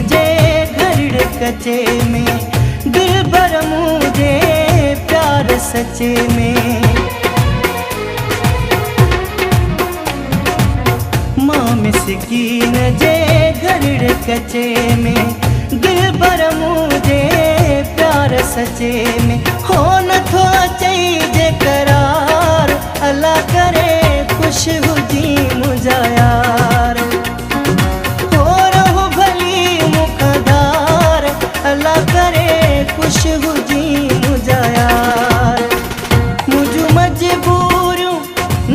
जे घर कचे में दिल भर मुझे प्यार सचे में। माँ मिसकीन जे घर कचे में दिल भर मुझे प्यार सचे में। हो न थो चाहिए करार अल्लाह करे खुश हुजी मुझा यार। हो रहो भली मुखदार अल्लाह करे खुश हुजी मुझा यार। मुझू मजबूरियूं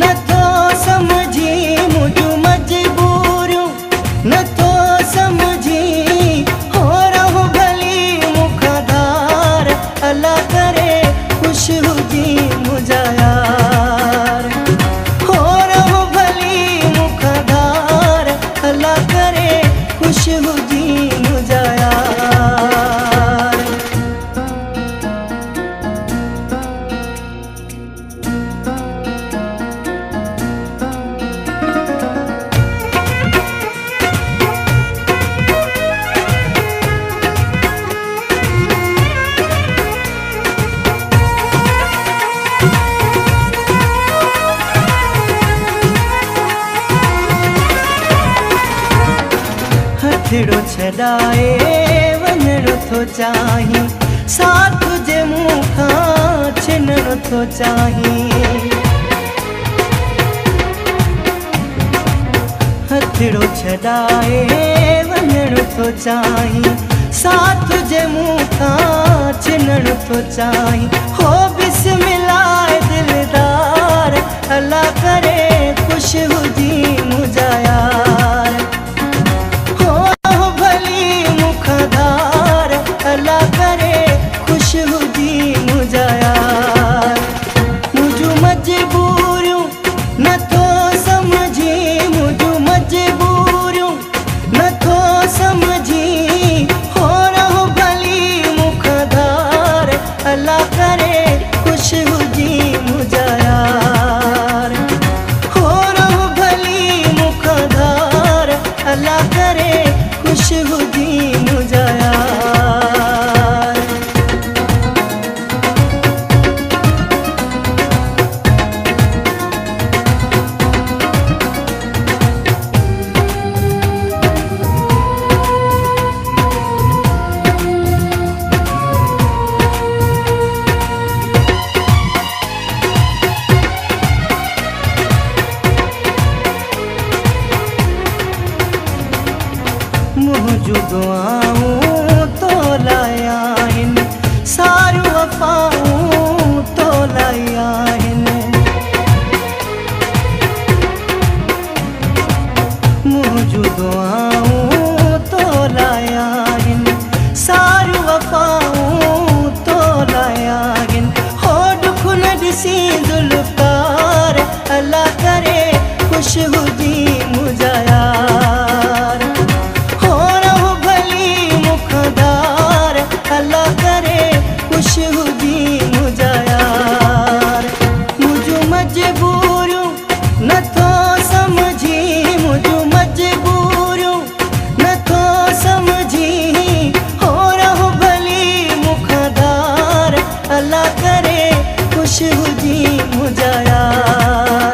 नथो समझी, मुझू मजबूरियूं नथो समझी। हो रहो भली मुखदार अल्लाह करे खुश हुजी मुझा यार। हो रहो भली मुखदार अल्लाह करे खुश हुजी मुझा यार। हथड़ो छॾाए वञणो थो चाहीं, साथ जे मूं खां छिनणो थो चाहीं। हथड़ो छॾाए वञणो थो चाहीं, साथ जे मूं खां छिनणो थो चाहीं। हो बिस्मिल्लाह दिलदार अल्लाह करे खुश हुजी मुझा यार। अल्लाह करे खुश हुजी मुझा यार। मुझू मजबूरियूं नथो समझी, मुझू मजबूरियूं नथो समझी। हो रहो भली मुखदार अल्लाह करे खुश हुजी मुझा यार। हो रहो भली मुखदार अल्लाह करे खुश हुजी मुझा यार। मुझू दुआऊं तो लाया आहिनि, सारियूं वफ़ाऊं तो लाया आहिनि। मुझू दुआऊं तो लाया आहिनि, सारियूं वफ़ाऊं तो लाया आहिनि। हो दुख न ॾिसी ज़ुल्फ़कार अल्लाह करे खुश हुजी मुझा यार। अल्लाह करे खुश हुजी मुझा यार। मुझू मजबूरियूं नथो समझी, मुझू मजबूरियूं नथो समझी। हो रहो भली मुखदार अल्लाह करे खुश हुजी मुझा यार।